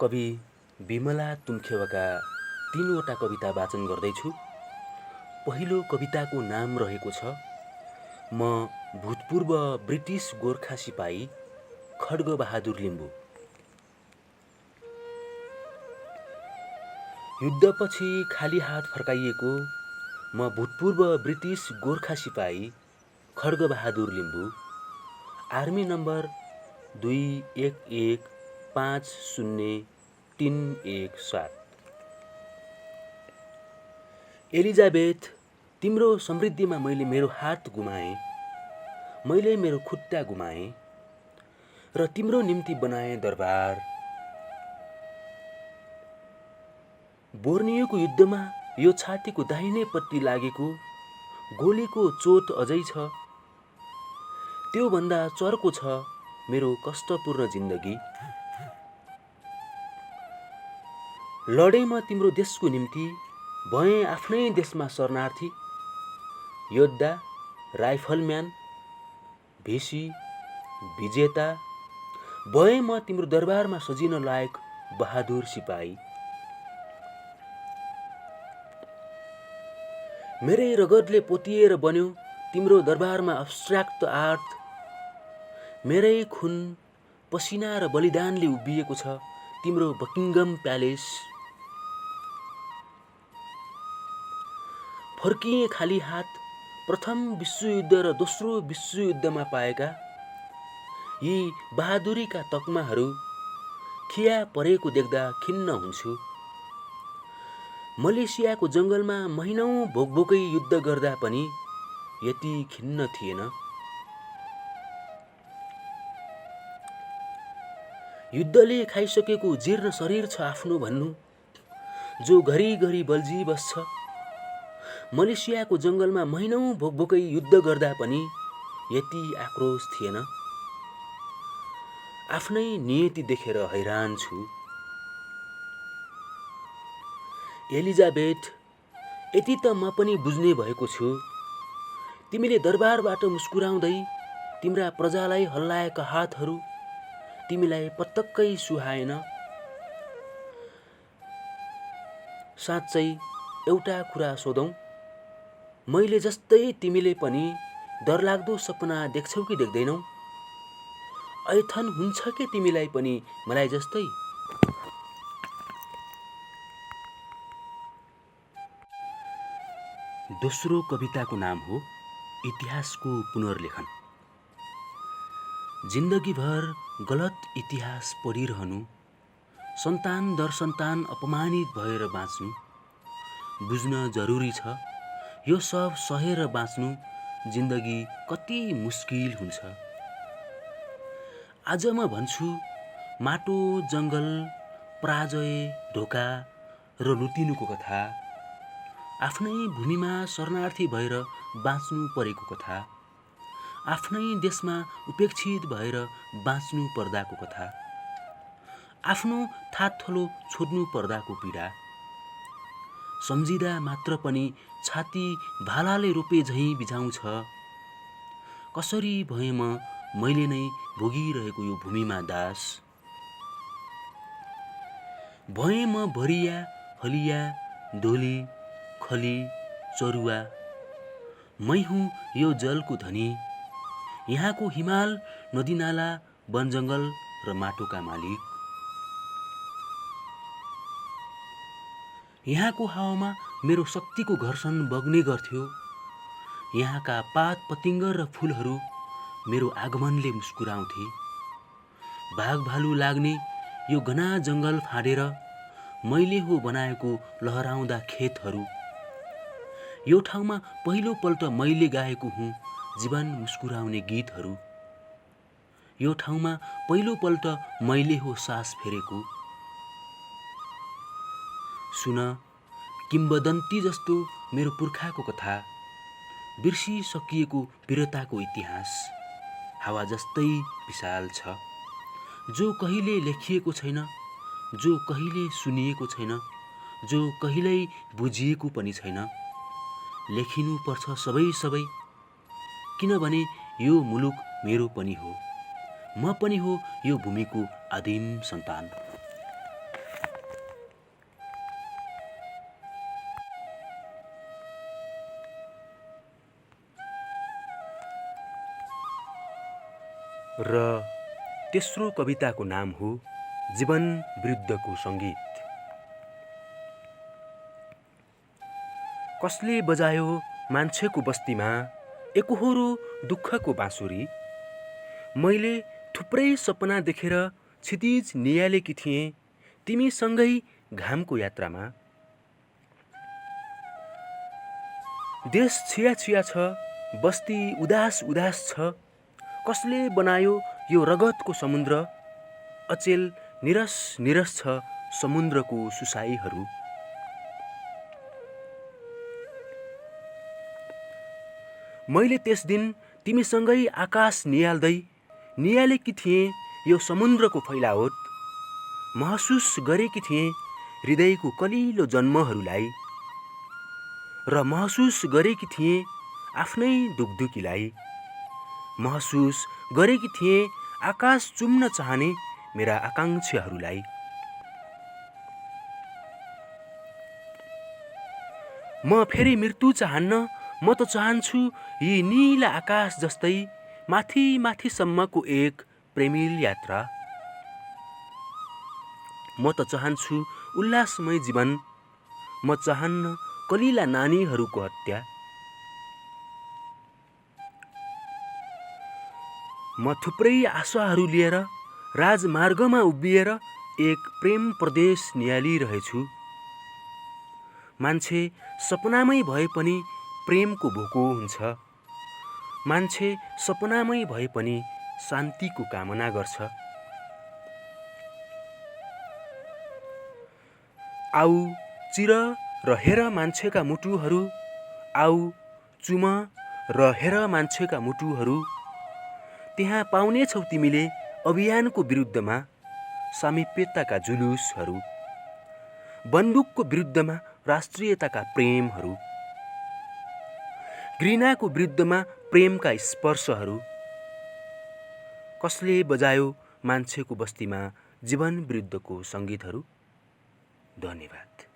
कवि विमला तुम्खेवाका 3वटा कविता वाचन गर्दैछु। पहिलो कविताको नाम रहेको छ म भूतपूर्व ब्रिटिस गोर्खा सिपाही खड्गबहादुर लिम्बू। युद्धपछि खाली हात फर्काइएको म भूतपूर्व ब्रिटिस गोर्खा सिपाही Khadga Bahadur Limbu, army number 21150317। Elizabeth, तिम्रो समृद्धिमा मैले मेरो हात गुमाएँ, मैले मेरो खुट्टा गुमाएँ र तिम्रो निम्ति बनाएँ दरबार। बोर्नियोको युद्धमा यो छातीको दाहिनेपट्टि लागेको गोलीको चोट अझै छ। त्यो भन्दा चर्को छ मेरो कष्टपूर्ण जिन्दगी। लडेँ म तिम्रो देशको निम्ति, भएँ आफ्नै देशमा शरणार्थी। योद्धा, राइफलम्यान, भिसी, विजेता, भएँ म तिम्रो दरबारमा सजिन लायक बहादुर सिपाही। मेरै रगतले पोतिएर बन्यो तिम्रो दरबारमा अब्स्ट्र्याक्ट आर्ट। मेरै खुन, पसिना र बलिदानले उभिएको छ तिम्रो बकिङगम प्यालेस। फर्किएँ खाली हात प्रथम विश्वयुद्ध र दोस्रो विश्वयुद्धमा पाएका यी बहादुरीका तकमाहरू खिया परेको देख्दा खिन्न हुन्छु। मलेसियाको जङ्गलमा महिनौं भोकभोकै युद्ध गर्दा पनि यति खिन्न थिएन। युद्धले खाइसकेको जीर्ण शरीर छ आफ्नो भन्नु, जो घरिघरि बल्झी बस्छ। मलेसियाको जङ्गलमा महिनौं भोकभोकै युद्ध गर्दा पनि यति आक्रोश थिएन। आफ्नै नियति देखेर हैरान छु। एलिजाबेथ, यति त म पनि बुझ्ने भएको छु। तिमीले दरबारबाट मुस्कुराउँदै तिम्रा प्रजालाई हल्लाएका हातहरू तिमीलाई पटक्कै सुहाएन। साँच्चै एउटा कुरा सोधौँ, मैले जस्तै तिमीले पनि डरलाग्दो सपना देख्छौ कि देख्दैनौ? ऐथन हुन्छ के तिमीलाई पनि मलाई जस्तै? दोस्रो कविताको नाम हो इतिहासको पुनर्लेखन। जिन्दगीभर गलत इतिहास पढिरहनु, सन्तान दर सन्तान अपमानित भएर बाँच्नु, बुझ्न जरुरी छ यो सब सहेर बाँच्नु जिन्दगी कति मुस्किल हुन्छ। आज म भन्छु माटो, जङ्गल, पराजय, ढोका र लुटिनुको कथा, आफ्नै भूमिमा शरणार्थी भएर बाँच्नु परेको कथा, आफ्नै देशमा उपेक्षित भएर बाँच्नु पर्दाको कथा, आफ्नो थातथलो छोड्नु पर्दाको पीडा, सम्झिँदा मात्र पनि छाती भालाले रोपे झैँ बिझाउँछ। कसरी भएँ मैले नै भोगिरहेको यो भूमिमा दास। भएँ म भरिया, हलिया, धोली, खली, चरुवा। मै हुँ यो जलको धनी, यहाँको हिमाल, नदीनाला, वनजङ्गल र माटोका मालिक। यहाँको हावामा मेरो शक्तिको घर्षण बग्ने गर्थ्यो। यहाँका पात पतिङ्ग र फुलहरू मेरो आगमनले मुस्कुराउँथे। बाघ भालु लाग्ने यो घना जङ्गल फाँडेर मैले हो बनाएको लहराउँदा खेतहरू। यो ठाउँमा पहिलो पल्ट मैले गाएको हुँ जीवन मुस्कुराउने गीतहरू। यो ठाउँमा पहिलो पल्ट मैले हो सास फेरेको। सुन किम्बदन्ती जस्तो मेरो पुर्खाको कथा, बिर्सिसकिएको वीरताको इतिहास हावा जस्तै विशाल छ, जो कहिले लेखिएको छैन, जो कहिले सुनिएको छैन, जो कहिल्यै बुझिएको पनि छैन। लेखिनु पर्छ सबै, किनभने यो मुलुक मेरो पनि हो, म पनि हो यो भूमिको आदिम सन्तान। र तेस्रो कविताको नाम हो जीवन विरुद्धको सङ्गीत। कसले बजायो मान्छेको बस्तीमा एकोहोरो दुःखको बाँसुरी। मैले थुप्रै सपना देखेर क्षितिज नियालेकी थिएँ तिमीसँगै घामको यात्रामा। देश छिया छिया छ, बस्ती उदास उदास छ। कसले बनायो यो रगतको समुद्र। अचेल निरस निरस छ समुद्रको सुसाइहरू। मैले त्यस दिन तिमीसँगै आकाश नियालेकी थिएँ यो समुद्रको फैलावट। महसुस गरेकी थिएँ हृदयको कलिलो जन्महरूलाई र महसुस गरेकी थिएँ आफ्नै दुखदुखीलाई। महसुस गरेकी थिएँ आकाश चुम्न चाहने मेरा आकाङ्क्षाहरूलाई। म फेरि मृत्यु चाहन्न, म त चाहन्छु यी नीला आकाश जस्तै माथि माथिसम्मको एक प्रेमिल यात्रा। म त चाहन्छु उल्लासमय जीवन, म चाहन्न कलिला नानीहरूको हत्या। म थुप्रै आशाहरू लिएर राजमार्गमा उभिएर एक प्रेम प्रदेश नियालिरहेछु। मान्छे सपनामै भए पनि प्रेमको भोको हुन्छ। मान्छे सपनामै भए पनि शान्तिको कामना गर्छ। आऊ चिर र हेर मान्छेका मुटुहरू, आऊ चुम र हेर मान्छेका मुटुहरू। त्यहाँ पाउनेछौ तिमीले अभियानको विरुद्धमा सामिप्यताका जुलुसहरू, बन्दुकको विरुद्धमा राष्ट्रियताका प्रेमहरू, घृणाको विरुद्धमा प्रेमका स्पर्शहरू। कसले बजायो मान्छेको बस्तीमा जीवन विरुद्धको सङ्गीतहरू। धन्यवाद।